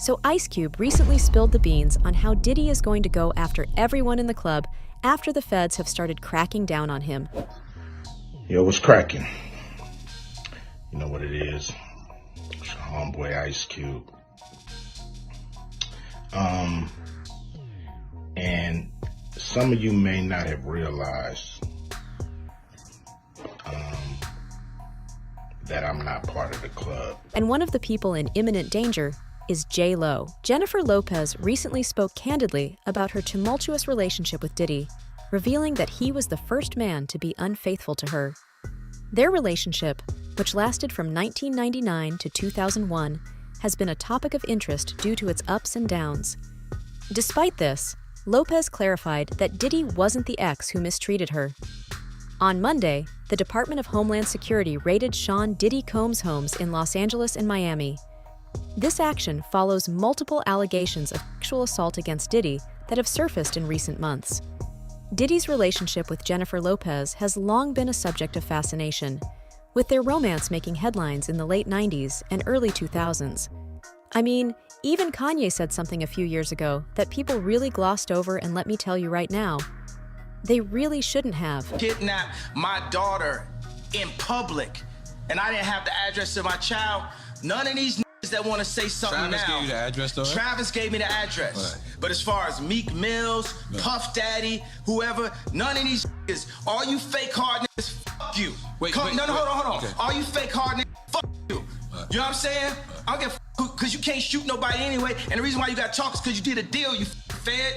So Ice Cube recently spilled the beans on how Diddy is going to go after everyone in the club after the feds have started cracking down on him. Yo, what's cracking? You know what it is. It's your homeboy Ice Cube. And some of you may not have realized that I'm not part of the club. And one of the people in imminent danger is J-Lo. Jennifer Lopez recently spoke candidly about her tumultuous relationship with Diddy, revealing that he was the first man to be unfaithful to her. Their relationship, which lasted from 1999 to 2001, has been a topic of interest due to its ups and downs. Despite this, Lopez clarified that Diddy wasn't the ex who mistreated her. On Monday, the Department of Homeland Security raided Sean Diddy Combs' homes in Los Angeles and Miami. This action follows multiple allegations of sexual assault against Diddy that have surfaced in recent months. Diddy's relationship with Jennifer Lopez has long been a subject of fascination, with their romance making headlines in the late 90s and early 2000s. I mean, even Kanye said something a few years ago that people really glossed over, and let me tell you right now, they really shouldn't have. Kidnapped my daughter in public, and I didn't have the address of my child. None of these that want to say something Travis now. Gave you the address, though, right? Travis gave me the address. Right. But as far as Meek Mills, Puff Daddy, whoever, none of these all you fake hard niggas, fuck you. Hold on. Okay. All you fake hard niggas, fuck you. Right. You know what I'm saying? I don't give a because you can't shoot nobody anyway, and the reason why you got to talk is because you did a deal, you fed.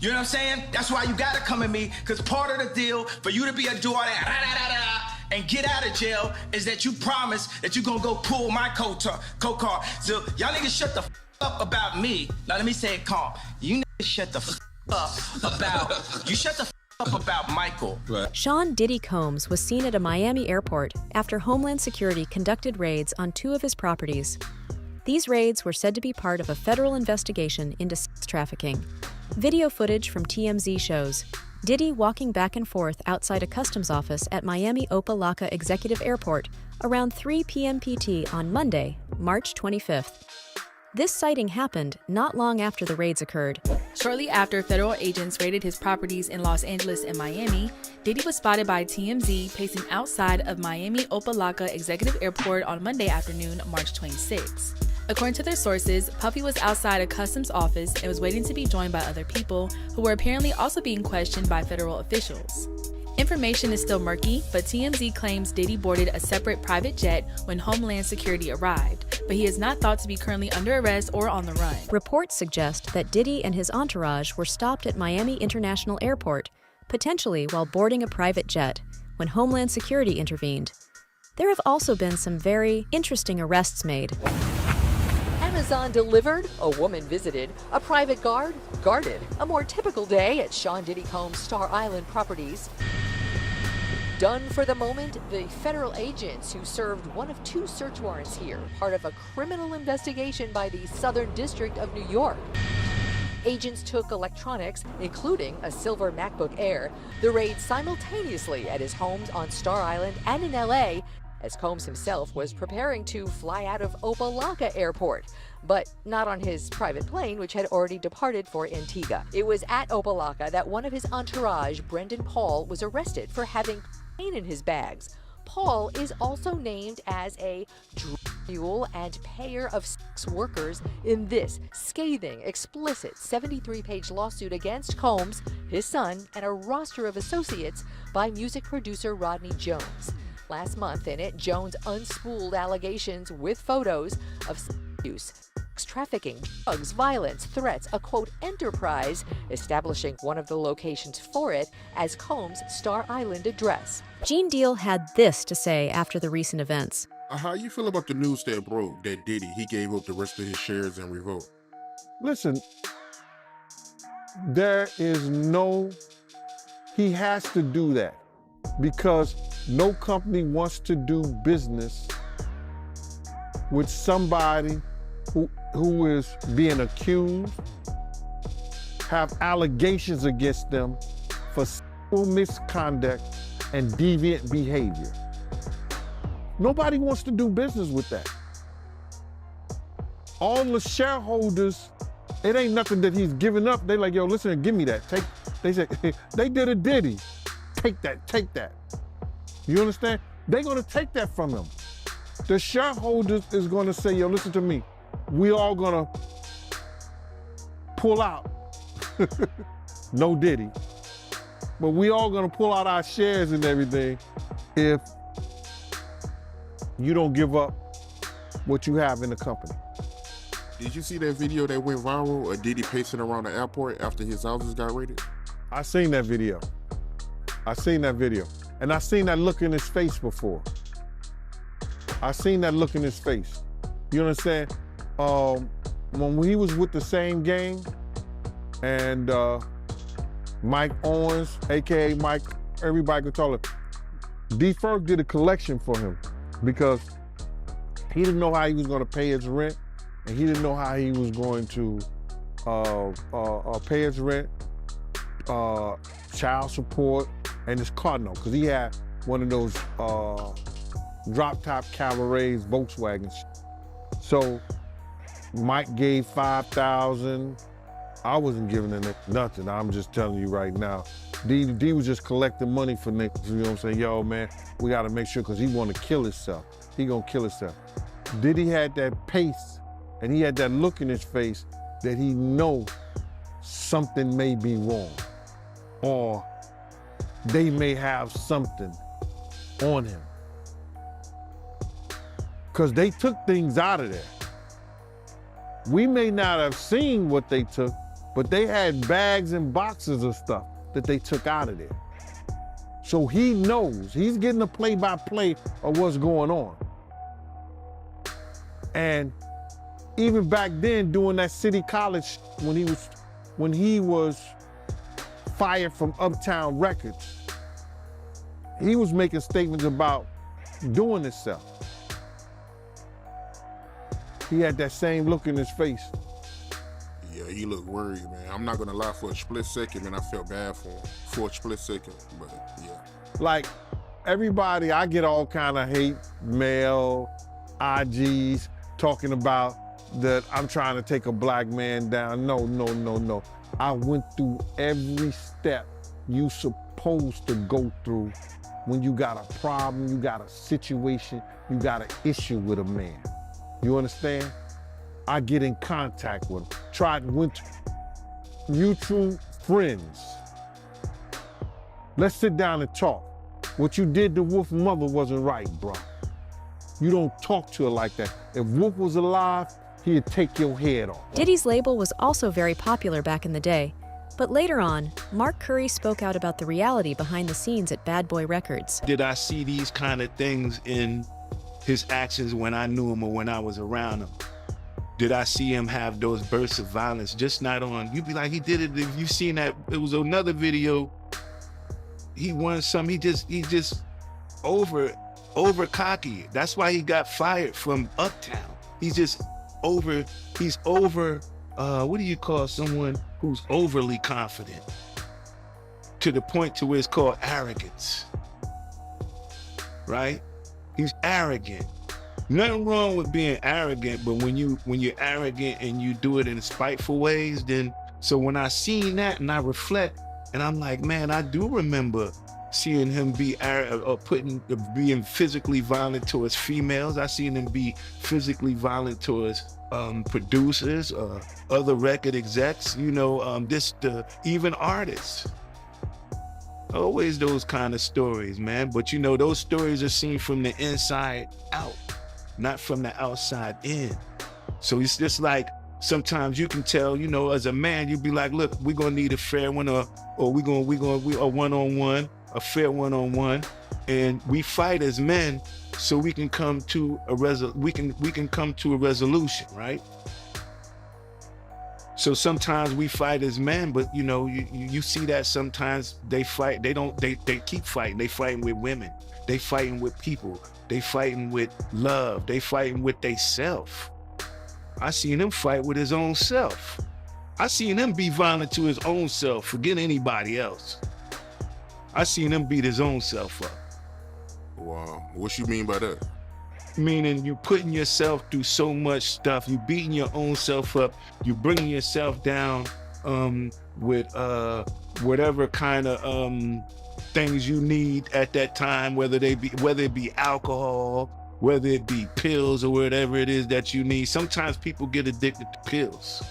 You know what I'm saying? That's why you gotta come at me, because part of the deal for you to be a do all that and get out of jail is that you promise that you gonna go pull my coat card. So y'all niggas shut the up about me. Now let me say it calm. You niggas shut the up about Michael. Right. Sean Diddy Combs was seen at a Miami airport after Homeland Security conducted raids on 2 of his properties. These raids were said to be part of a federal investigation into sex trafficking. Video footage from TMZ shows Diddy walking back and forth outside a customs office at Miami Opa-locka Executive Airport around 3 p.m. PT on Monday, March 25th. This sighting happened not long after the raids occurred. Shortly after federal agents raided his properties in Los Angeles and Miami, Diddy was spotted by TMZ pacing outside of Miami Opa-locka Executive Airport on Monday afternoon, March 26. According to their sources, Puffy was outside a customs office and was waiting to be joined by other people who were apparently also being questioned by federal officials. Information is still murky, but TMZ claims Diddy boarded a separate private jet when Homeland Security arrived, but he is not thought to be currently under arrest or on the run. Reports suggest that Diddy and his entourage were stopped at Miami International Airport, potentially while boarding a private jet, when Homeland Security intervened. There have also been some very interesting arrests made. Amazon delivered, a woman visited, a private guard guarded. A more typical day at Sean Diddy Combs' Star Island properties. Done for the moment, the federal agents who served one of 2 search warrants here, part of a criminal investigation by the Southern District of New York. Agents took electronics, including a silver MacBook Air. The raid simultaneously at his homes on Star Island and in LA, as Combs himself was preparing to fly out of Opa-locka Airport, but not on his private plane, which had already departed for Antigua. It was at Opa-locka that one of his entourage, Brendan Paul, was arrested for having cocaine in his bags. Paul is also named as a drug mule and payer of sex workers in this scathing, explicit 73-page lawsuit against Combs, his son, and a roster of associates by music producer Rodney Jones. Last month in it, Jones unspooled allegations with photos of sex abuse, sex trafficking, drugs, violence, threats, a quote enterprise, establishing one of the locations for it as Combs' Star Island address. Gene Deal had this to say after the recent events. How you feel about the news that broke that Diddy, he gave up the rest of his shares in Revolt? Listen, he has to do that because no company wants to do business with somebody who is being accused, have allegations against them for sexual misconduct and deviant behavior. Nobody wants to do business with that. all the shareholders, it ain't nothing that he's giving up. They like, yo, listen, give me that. They said, they did a Diddy. Take that. You understand? They're gonna take that from him. The shareholders is gonna say, yo, listen to me. We all gonna pull out. No Diddy. But we all gonna pull out our shares and everything if you don't give up what you have in the company. Did you see that video that went viral of Diddy pacing around the airport after his houses got raided? I seen that video. And I seen that look in his face before. I seen that look in his face. You understand? When he was with the same gang and Mike Owens, AKA Mike, everybody could tell him, D. Ferg did a collection for him because he didn't know how he was gonna pay his rent and he didn't know how he was going to pay his rent, child support, and his car note, because he had one of those drop-top Cabarets, Volkswagens. So Mike gave $5,000. I wasn't giving him nothing. I'm just telling you right now. D was just collecting money for niggas. You know what I'm saying? Yo, man, we gotta make sure, because he wanna kill himself. He gonna kill himself. Diddy had that pace, and he had that look in his face that he know something may be wrong, or they may have something on him. Because they took things out of there. We may not have seen what they took, but they had bags and boxes of stuff that they took out of there. So he knows, he's getting a play-by-play of what's going on. And even back then, doing that City College, when he was fired from Uptown Records, he was making statements about doing himself. He had that same look in his face. Yeah, he looked worried, man. I'm not gonna lie, for a split second, man, I felt bad for him. For a split second, but yeah. Like, everybody, I get all kind of hate mail, IGs, talking about that I'm trying to take a black man down. No. I went through every step you supposed to go through when you got a problem, you got a situation, you got an issue with a man. You understand? I get in contact with him. Went to mutual friends. Let's sit down and talk. What you did to Wolf's mother wasn't right, bro. You don't talk to her like that. If Wolf was alive, he'd take your head off. Diddy's label was also very popular back in the day, but later on, Mark Curry spoke out about the reality behind the scenes at Bad Boy Records. Did I see these kind of things in his actions when I knew him or when I was around him? Did I see him have those bursts of violence? Just not on, you'd be like, he did it. If you seen that, it was another video. He won some, he just over cocky. That's why he got fired from Uptown. He's over, what do you call someone who's overly confident? To the point to where it's called arrogance, right? He's arrogant. Nothing wrong with being arrogant, but when you're arrogant and you do it in spiteful ways, then, so when I seen that and I reflect, and I'm like, man, I do remember seeing him be being physically violent towards females. I seen him be physically violent towards producers, other record execs, even artists. Always those kind of stories, man. But those stories are seen from the inside out, not from the outside in. So it's just like, sometimes you can tell, as a man, you'd be like, look, we're gonna need a fair one, or we a one-on-one, a fair one-on-one, and we fight as men so we can come to a resolution, right? So sometimes we fight as men, but you see that sometimes they fight, they keep fighting. They fighting with women, they fighting with people, they fighting with love, they fighting with they self. I seen him fight with his own self. I seen him be violent to his own self, forget anybody else. I seen him beat his own self up. Wow, what you mean by that? meaning you putting yourself through so much stuff, you beating your own self up, you bringing yourself down with whatever kind of things you need at that time, whether it be alcohol, whether it be pills, or whatever it is that you need. Sometimes people get addicted to pills,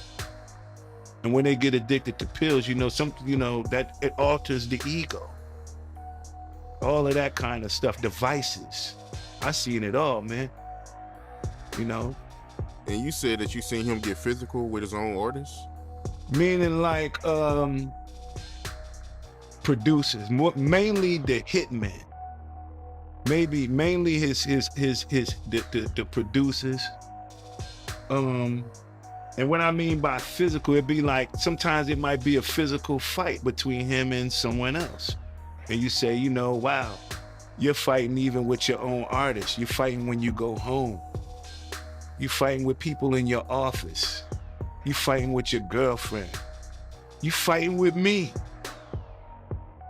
and when they get addicted to pills, that it alters the ego, all of that kind of stuff, devices. I seen it all, man. And you said that you seen him get physical with his own artists? Meaning like producers, mainly the hitmen. Mainly the producers. And what I mean by physical, it'd be like sometimes it might be a physical fight between him and someone else. And you say, wow, you're fighting even with your own artists. You're fighting when you go home. You're fighting with people in your office. You're fighting with your girlfriend. You're fighting with me.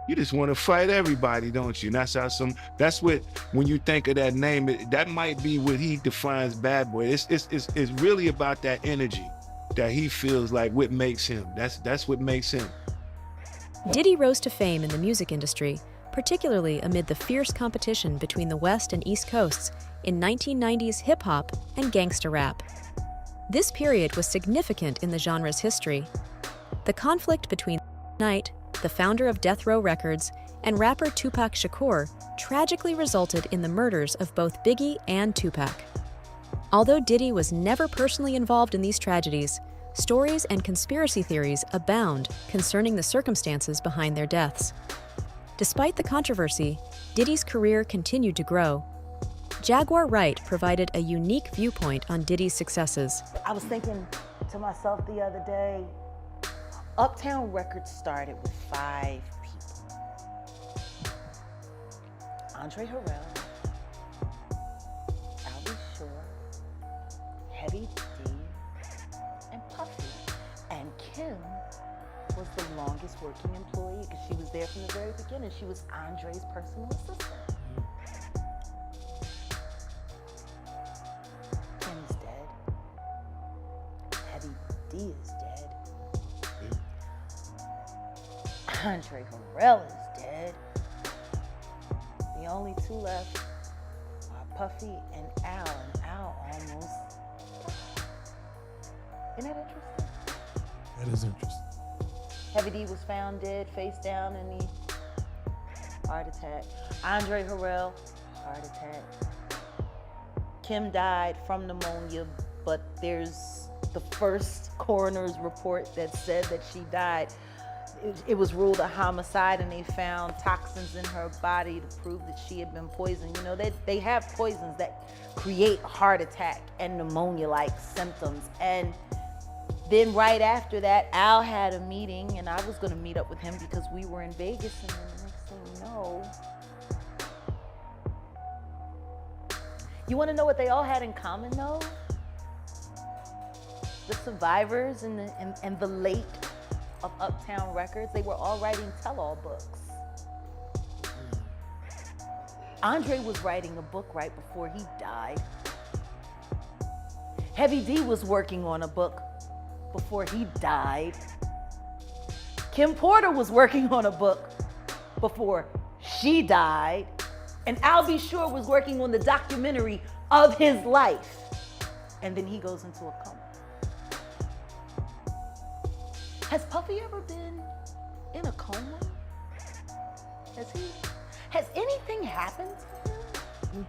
You just want to fight everybody, don't you? And that's what, when you think of that name, that might be what he defines bad boy. It's really about that energy that he feels like what makes him. That's what makes him. Diddy rose to fame in the music industry, particularly amid the fierce competition between the West and East Coasts in 1990s hip-hop and gangsta rap. This period was significant in the genre's history. The conflict between Knight, the founder of Death Row Records, and rapper Tupac Shakur tragically resulted in the murders of both Biggie and Tupac. Although Diddy was never personally involved in these tragedies, stories and conspiracy theories abound concerning the circumstances behind their deaths. Despite the controversy, Diddy's career continued to grow. Jaguar Wright provided a unique viewpoint on Diddy's successes. I was thinking to myself the other day, Uptown Records started with 5 people. Andre Harrell, Al B. Sure, Heavy D, and Puffy. And Kim was the longest working employee because she was there from the very beginning. She was Andre's personal assistant. Kim's dead. Heavy D is dead. Andre Harrell is dead. The only 2 left are Puffy and Al almost died. Isn't that interesting? That is interesting. Heavy D was found dead, face down in the heart attack. Andre Harrell, heart attack. Kim died from pneumonia, but there's the first coroner's report that said that she died. It was ruled a homicide, and they found toxins in her body to prove that she had been poisoned. They have poisons that create heart attack and pneumonia-like symptoms. And then right after that, Al had a meeting, and I was gonna meet up with him because we were in Vegas, and then the next thing you know, you wanna know what they all had in common though? The survivors and the late of Uptown Records, they were all writing tell-all books. Andre was writing a book right before he died. Heavy D was working on a book before he died. Kim Porter was working on a book before she died. And Al B. Sure was working on the documentary of his life. And then he goes into a coma. Has Puffy ever been in a coma? Has anything happened to him?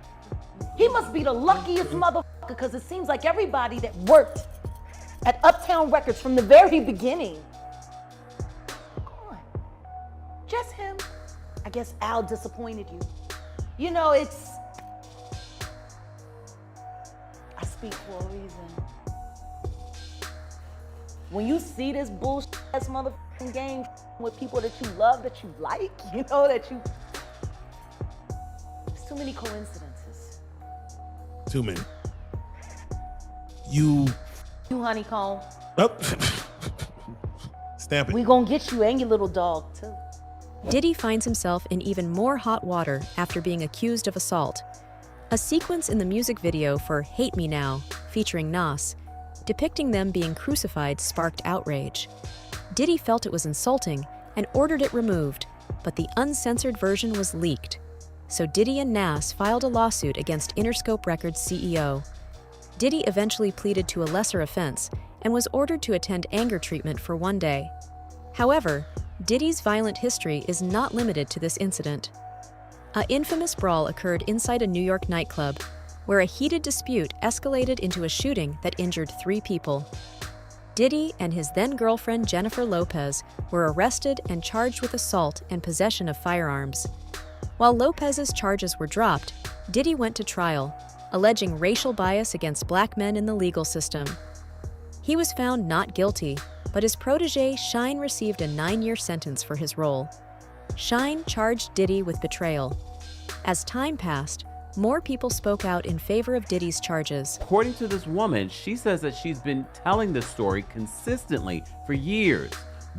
He must be the luckiest motherfucker, because it seems like everybody that worked at Uptown Records from the very beginning, gone. Just him. I guess Al disappointed you. I speak for a reason. When you see this bullshit ass motherfucking game with people that you love, that you like, there's too many coincidences. Too many. You Honeycomb. Oh. Stamp it. We gonna get you and your little dog too. Diddy finds himself in even more hot water after being accused of assault. A sequence in the music video for Hate Me Now, featuring Nas, depicting them being crucified sparked outrage. Diddy felt it was insulting and ordered it removed, but the uncensored version was leaked. So Diddy and Nas filed a lawsuit against Interscope Records CEO. Diddy eventually pleaded to a lesser offense and was ordered to attend anger treatment for 1 day. However, Diddy's violent history is not limited to this incident. An infamous brawl occurred inside a New York nightclub, where a heated dispute escalated into a shooting that injured 3 people. Diddy and his then-girlfriend Jennifer Lopez were arrested and charged with assault and possession of firearms. While Lopez's charges were dropped, Diddy went to trial, alleging racial bias against black men in the legal system. He was found not guilty, but his protege Shine received a 9-year sentence for his role. Shine charged Diddy with betrayal. As time passed, more people spoke out in favor of Diddy's charges. According to this woman, she says that she's been telling this story consistently for years,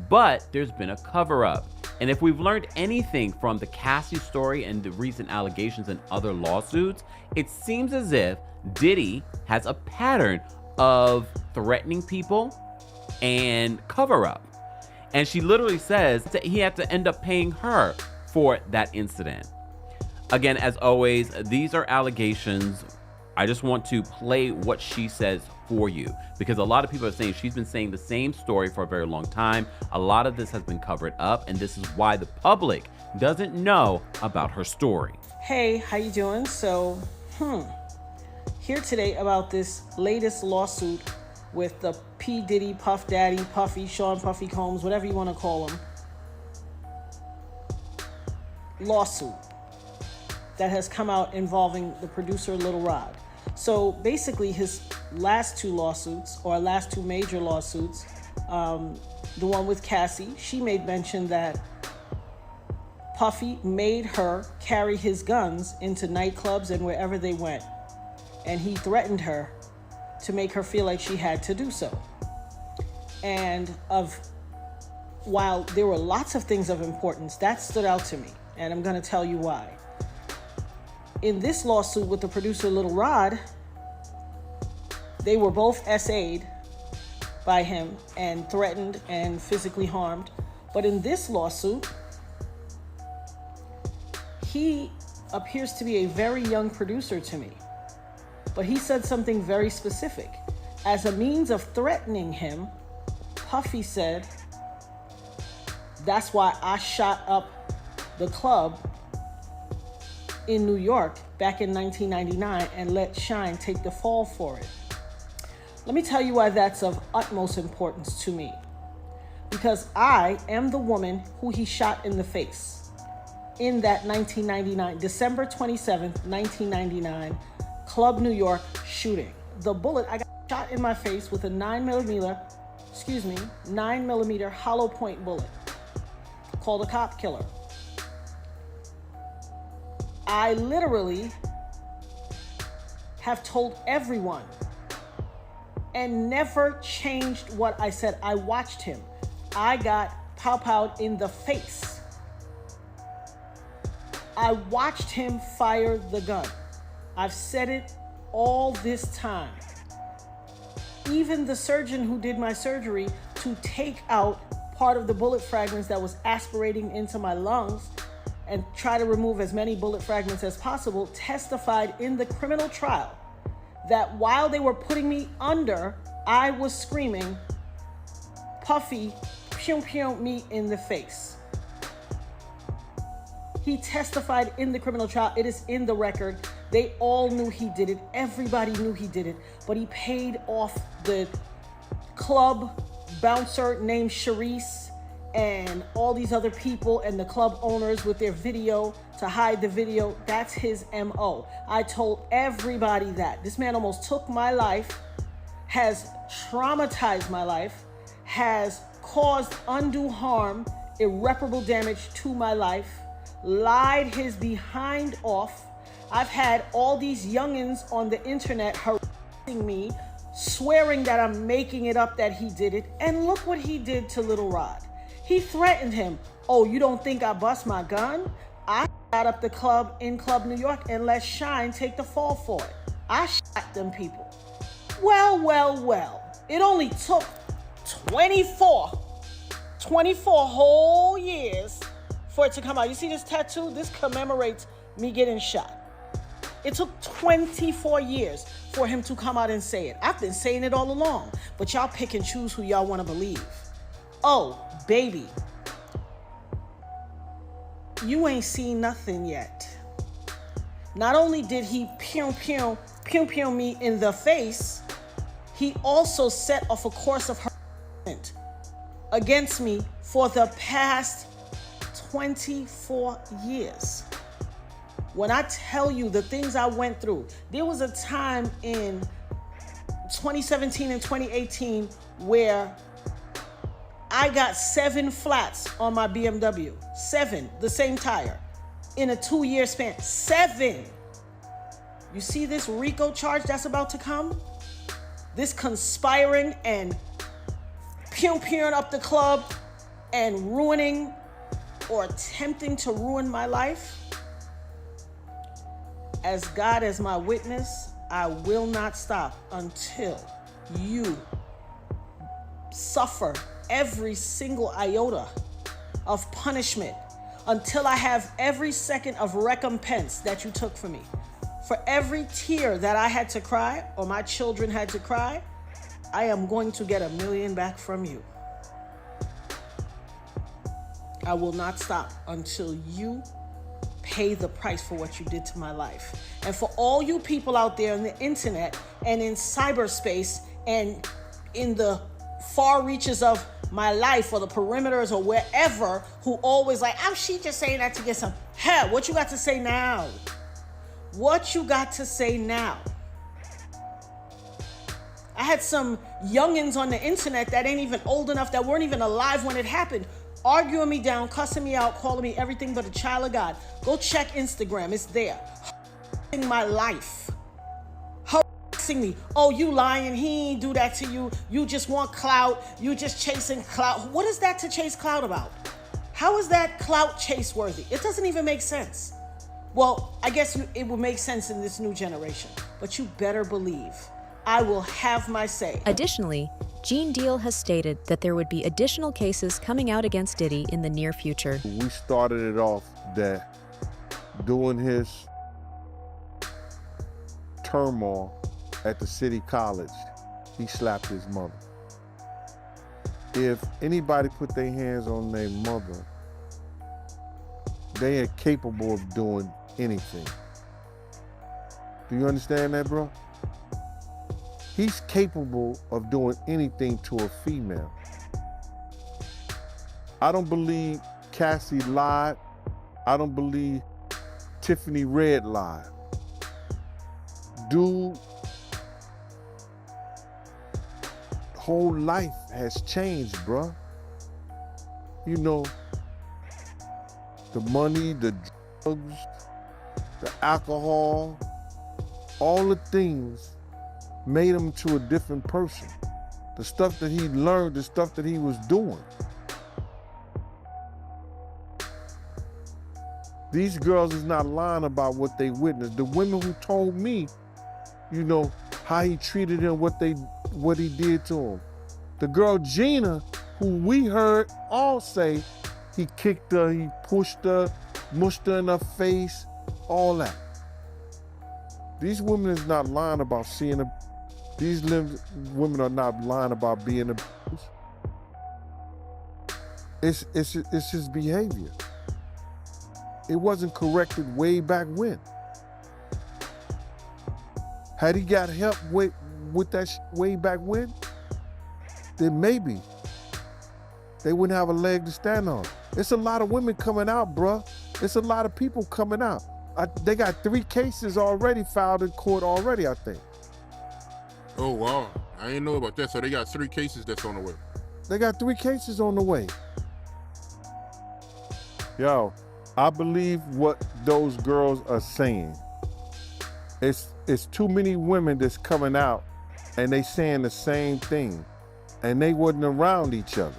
but there's been a cover-up. And if we've learned anything from the Cassie story and the recent allegations and other lawsuits, it seems as if Diddy has a pattern of threatening people and cover-up. And she literally says that he had to end up paying her for that incident. Again, as always, these are allegations. I just want to play what she says for you, because a lot of people are saying she's been saying the same story for a very long time. A lot of this has been covered up, and this is why the public doesn't know about her story. Hey, how you doing? So, here today about this latest lawsuit with the P. Diddy, Puff Daddy, Puffy, Sean Puffy Combs, whatever you want to call him, lawsuit that has come out involving the producer Lil Rod. So basically his last 2 lawsuits, or last 2 major lawsuits, the one with Cassie, she made mention that Puffy made her carry his guns into nightclubs and wherever they went. And he threatened her to make her feel like she had to do so. And while there were lots of things of importance, that stood out to me. And I'm gonna tell you why. In this lawsuit with the producer Lil Rod, they were both SA'd by him and threatened and physically harmed. But in this lawsuit, he appears to be a very young producer to me. But he said something very specific. As a means of threatening him, Puffy said, "That's why I shot up the club in New York back in 1999 and let Shine take the fall for it." Let me tell you why that's of utmost importance to me. Because I am the woman who he shot in the face in that 1999, December 27th, 1999, Club New York shooting. The bullet, I got shot in my face with a 9mm hollow point bullet called a cop killer. I literally have told everyone and never changed what I said. I watched him. I got pow-powed in the face. I watched him fire the gun. I've said it all this time. Even the surgeon who did my surgery to take out part of the bullet fragments that was aspirating into my lungs and try to remove as many bullet fragments as possible, testified in the criminal trial that while they were putting me under, I was screaming, "Puffy, pew pew me in the face." He testified in the criminal trial. It is in the record. They all knew he did it. Everybody knew he did it. But he paid off the club bouncer named Sharice and all these other people and the club owners with their video to hide the video. That's his MO. I told everybody that. This man almost took my life, has traumatized my life, has caused undue harm, irreparable damage to my life, lied his behind off. I've had all these youngins on the internet harassing me, swearing that I'm making it up that he did it. And look what he did to Lil Rod. He threatened him. "Oh, you don't think I bust my gun? I up the club in Club New York and let Shine take the fall for it. I shot them people. Well. It only took 24 whole years for it to come out. You see this tattoo? This commemorates me getting shot. It took 24 years for him to come out and say it. I've been saying it all along, but y'all pick and choose who y'all want to believe. Oh, baby. You ain't seen nothing yet. Not only did he pew me in the face, he also set off a course of harassment against me for the past 24 years. When I tell you the things I went through, there was a time in 2017 and 2018 where I got 7 flats on my BMW. 7, the same tire, in a 2-year span. 7. You see this RICO charge that's about to come? This conspiring and pew-pewing up the club and ruining or attempting to ruin my life? As God as my witness, I will not stop until you suffer every single iota of punishment, until I have every second of recompense that you took from me. For every tear that I had to cry or my children had to cry, I am going to get $1 million back from you. I will not stop until you pay the price for what you did to my life. And for all you people out there on the internet and in cyberspace and in the far reaches of my life or the perimeters or wherever who always like, oh, she just saying that to get some. Hell, what you got to say now? What you got to say now? I had some youngins on the internet that ain't even old enough, that weren't even alive when it happened, arguing me down, cussing me out, calling me everything but a child of God. Go check Instagram, it's there. In my life. Harassing me. Oh, you lying, he ain't do that to you. You just want clout. You just chasing clout. What is that to chase clout about? How is that clout chase worthy? It doesn't even make sense. Well, I guess it will make sense in this new generation, but you better believe I will have my say. Additionally, Gene Deal has stated that there would be additional cases coming out against Diddy in the near future. We started it off that during his turmoil at the city college, he slapped his mother. If anybody put their hands on their mother, they are capable of doing anything. Do you understand that, bro? He's capable of doing anything to a female. I don't believe Cassie lied. I don't believe Tiffany Red lied. Dude, whole life has changed, bro. You know, the money, the drugs, the alcohol, all the things made him to a different person. The stuff that he learned, the stuff that he was doing. These girls is not lying about what they witnessed. The women who told me, you know, how he treated them, what he did to them. The girl Gina, who we heard all say, he kicked her, he pushed her, mushed her in her face, all that. These women is not lying about seeing a. These women are not lying about being abused. It's his behavior. It wasn't corrected way back when. Had he got help with that way back when, then maybe they wouldn't have a leg to stand on. It's a lot of women coming out, bruh. It's a lot of people coming out. They got 3 cases already filed in court already, I think. Oh, wow. I didn't know about that. So they got 3 cases that's on the way. They got 3 cases on the way. Yo, I believe what those girls are saying. It's too many women that's coming out and they saying the same thing, and they wasn't around each other.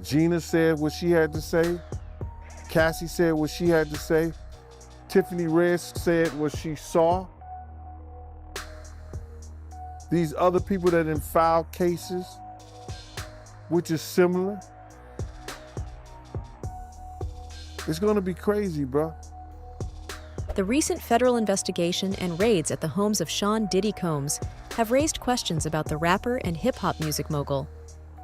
Gina said what she had to say. Cassie said what she had to say. Tiffany Reyes said what she saw. These other people that didn't file cases, which is similar. It's gonna be crazy, bro. The recent federal investigation and raids at the homes of Sean Diddy Combs have raised questions about the rapper and hip-hop music mogul.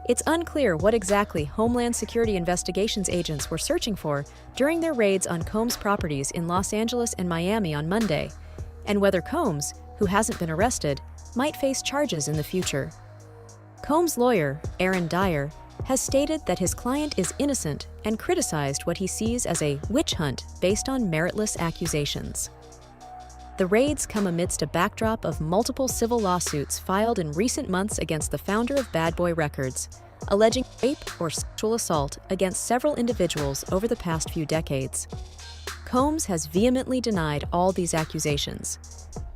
It's unclear what exactly Homeland Security Investigations agents were searching for during their raids on Combs' properties in Los Angeles and Miami on Monday, and whether Combs, who hasn't been arrested, might face charges in the future. Combs' lawyer, Aaron Dyer, has stated that his client is innocent and criticized what he sees as a witch hunt based on meritless accusations. The raids come amidst a backdrop of multiple civil lawsuits filed in recent months against the founder of Bad Boy Records, alleging rape or sexual assault against several individuals over the past few decades. Combs has vehemently denied all these accusations.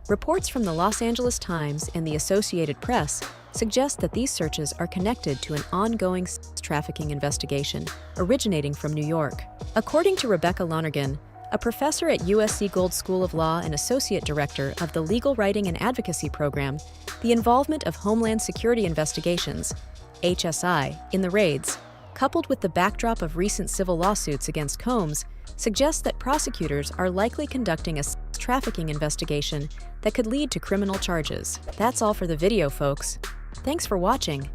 Reports from the Los Angeles Times and the Associated Press suggest that these searches are connected to an ongoing sex trafficking investigation originating from New York. According to Rebecca Lonergan, a professor at USC Gold School of Law and associate director of the Legal Writing and Advocacy Program, the involvement of Homeland Security Investigations, HSI, in the raids, coupled with the backdrop of recent civil lawsuits against Combs, suggests that prosecutors are likely conducting a sex trafficking investigation that could lead to criminal charges. That's all for the video, folks. Thanks for watching.